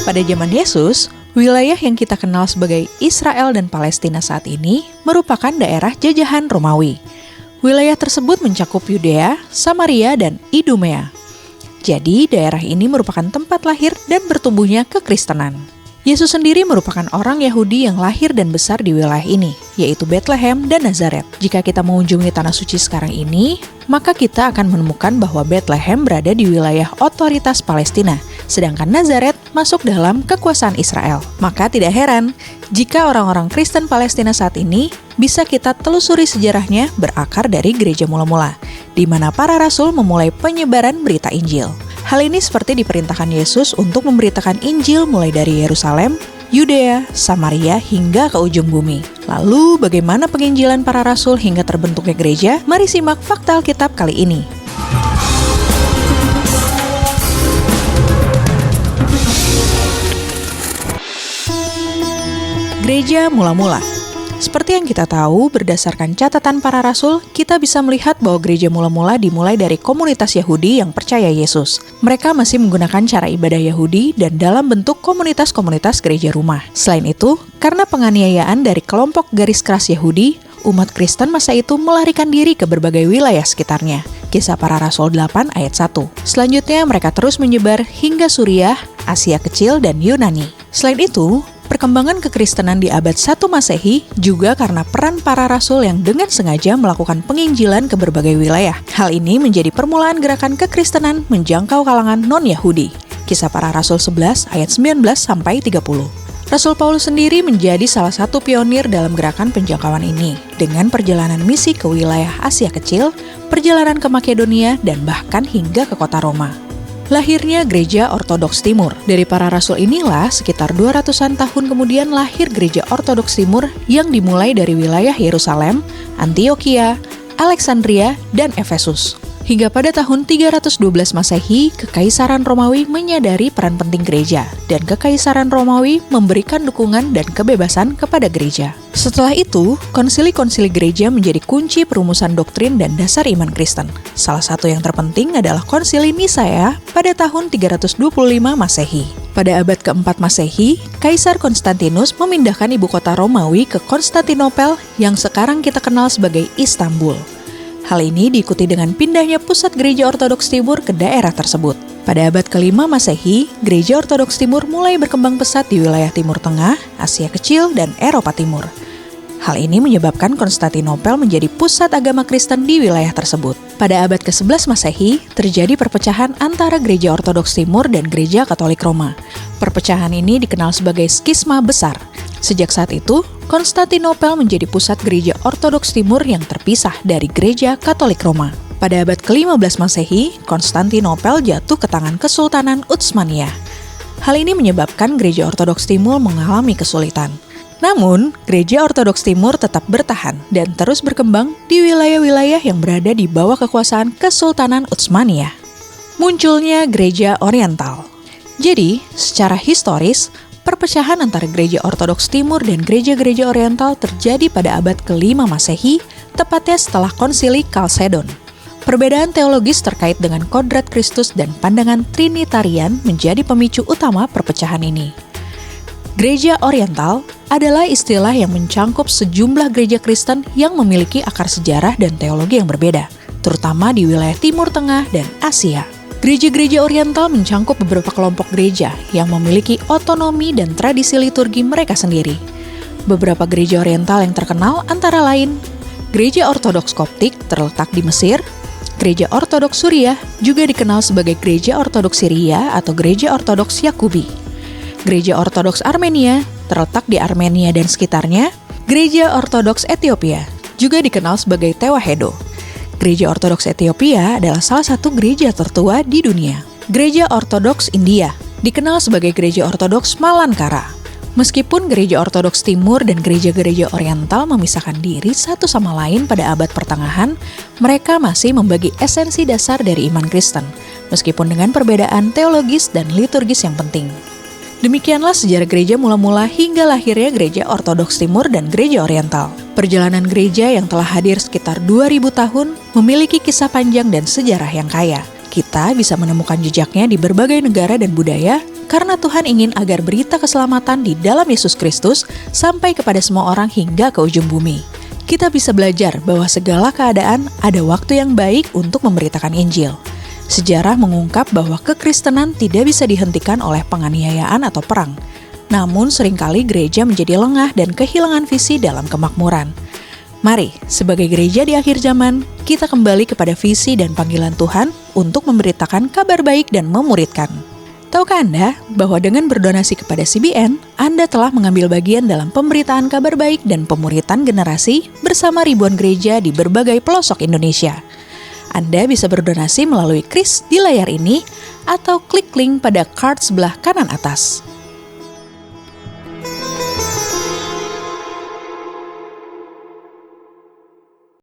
Pada zaman Yesus, wilayah yang kita kenal sebagai Israel dan Palestina saat ini merupakan daerah jajahan Romawi. Wilayah tersebut mencakup Yudea, Samaria, dan Idumea. Jadi, daerah ini merupakan tempat lahir dan bertumbuhnya kekristenan. Yesus sendiri merupakan orang Yahudi yang lahir dan besar di wilayah ini, yaitu Bethlehem dan Nazaret. Jika kita mengunjungi Tanah Suci sekarang ini, maka kita akan menemukan bahwa Bethlehem berada di wilayah otoritas Palestina, sedangkan Nazaret masuk dalam kekuasaan Israel. Maka tidak heran jika orang-orang Kristen Palestina saat ini bisa kita telusuri sejarahnya berakar dari gereja mula-mula, di mana para rasul memulai penyebaran berita Injil. Hal ini seperti diperintahkan Yesus untuk memberitakan Injil mulai dari Yerusalem, Yudea, Samaria, hingga ke ujung bumi. Lalu, bagaimana penginjilan para rasul hingga terbentuknya gereja? Mari simak fakta Alkitab kali ini. Gereja mula-mula. Seperti yang kita tahu, berdasarkan catatan para rasul, kita bisa melihat bahwa gereja mula-mula dimulai dari komunitas Yahudi yang percaya Yesus. Mereka masih menggunakan cara ibadah Yahudi dan dalam bentuk komunitas-komunitas gereja rumah. Selain itu, karena penganiayaan dari kelompok garis keras Yahudi, umat Kristen masa itu melarikan diri ke berbagai wilayah sekitarnya. Kisah para Rasul 8 ayat 1. Selanjutnya, mereka terus menyebar hingga Suriah, Asia Kecil, dan Yunani. Selain itu, perkembangan kekristenan di abad 1 Masehi juga karena peran para rasul yang dengan sengaja melakukan penginjilan ke berbagai wilayah. Hal ini menjadi permulaan gerakan kekristenan menjangkau kalangan non-Yahudi. Kisah para Rasul 11 ayat 19-30. Rasul Paulus sendiri menjadi salah satu pionir dalam gerakan penjangkauan ini, dengan perjalanan misi ke wilayah Asia Kecil, perjalanan ke Makedonia, dan bahkan hingga ke kota Roma. Lahirnya Gereja Ortodoks Timur. Dari para rasul inilah, sekitar 200-an tahun kemudian lahir Gereja Ortodoks Timur yang dimulai dari wilayah Yerusalem, Antioquia, Alexandria, dan Efesus. Hingga pada tahun 312 Masehi, Kekaisaran Romawi menyadari peran penting gereja, dan Kekaisaran Romawi memberikan dukungan dan kebebasan kepada gereja. Setelah itu, konsili-konsili gereja menjadi kunci perumusan doktrin dan dasar iman Kristen. Salah satu yang terpenting adalah konsili Nisea pada tahun 325 Masehi. Pada abad keempat Masehi, Kaisar Konstantinus memindahkan ibu kota Romawi ke Konstantinopel yang sekarang kita kenal sebagai Istanbul. Hal ini diikuti dengan pindahnya pusat Gereja Ortodoks Timur ke daerah tersebut. Pada abad ke-5 Masehi, Gereja Ortodoks Timur mulai berkembang pesat di wilayah Timur Tengah, Asia Kecil, dan Eropa Timur. Hal ini menyebabkan Konstantinopel menjadi pusat agama Kristen di wilayah tersebut. Pada abad ke-11 Masehi, terjadi perpecahan antara Gereja Ortodoks Timur dan Gereja Katolik Roma. Perpecahan ini dikenal sebagai skisma besar. Sejak saat itu, Konstantinopel menjadi pusat Gereja Ortodoks Timur yang terpisah dari Gereja Katolik Roma. Pada abad ke-15 Masehi, Konstantinopel jatuh ke tangan Kesultanan Utsmaniyah. Hal ini menyebabkan Gereja Ortodoks Timur mengalami kesulitan. Namun, Gereja Ortodoks Timur tetap bertahan dan terus berkembang di wilayah-wilayah yang berada di bawah kekuasaan Kesultanan Utsmaniyah. Munculnya Gereja Oriental. Jadi, secara historis, perpecahan antara Gereja Ortodoks Timur dan gereja-gereja Oriental terjadi pada abad ke-5 Masehi, tepatnya setelah Konsili Kalsedon. Perbedaan teologis terkait dengan kodrat Kristus dan pandangan Trinitarian menjadi pemicu utama perpecahan ini. Gereja Oriental adalah istilah yang mencangkup sejumlah gereja Kristen yang memiliki akar sejarah dan teologi yang berbeda, terutama di wilayah Timur Tengah dan Asia. Gereja-gereja Oriental mencangkup beberapa kelompok gereja yang memiliki otonomi dan tradisi liturgi mereka sendiri. Beberapa gereja Oriental yang terkenal antara lain Gereja Ortodoks Koptik terletak di Mesir, Gereja Ortodoks Suriah juga dikenal sebagai Gereja Ortodoks Syria atau Gereja Ortodoks Yakubi. Gereja Ortodoks Armenia terletak di Armenia dan sekitarnya, Gereja Ortodoks Ethiopia juga dikenal sebagai Tewahedo. Gereja Ortodoks Ethiopia adalah salah satu gereja tertua di dunia. Gereja Ortodoks India dikenal sebagai Gereja Ortodoks Malankara. Meskipun Gereja Ortodoks Timur dan gereja-gereja Oriental memisahkan diri satu sama lain pada abad pertengahan, mereka masih membagi esensi dasar dari iman Kristen, meskipun dengan perbedaan teologis dan liturgis yang penting. Demikianlah sejarah gereja mula-mula hingga lahirnya Gereja Ortodoks Timur dan Gereja Oriental. Perjalanan gereja yang telah hadir sekitar 2000 tahun memiliki kisah panjang dan sejarah yang kaya. Kita bisa menemukan jejaknya di berbagai negara dan budaya karena Tuhan ingin agar berita keselamatan di dalam Yesus Kristus sampai kepada semua orang hingga ke ujung bumi. Kita bisa belajar bahwa segala keadaan ada waktu yang baik untuk memberitakan Injil. Sejarah mengungkap bahwa kekristenan tidak bisa dihentikan oleh penganiayaan atau perang. Namun seringkali gereja menjadi lengah dan kehilangan visi dalam kemakmuran. Mari, sebagai gereja di akhir zaman, kita kembali kepada visi dan panggilan Tuhan untuk memberitakan kabar baik dan memuridkan. Tahukah Anda bahwa dengan berdonasi kepada CBN, Anda telah mengambil bagian dalam pemberitaan kabar baik dan pemuritan generasi bersama ribuan gereja di berbagai pelosok Indonesia. Anda bisa berdonasi melalui kris di layar ini atau klik link pada card sebelah kanan atas.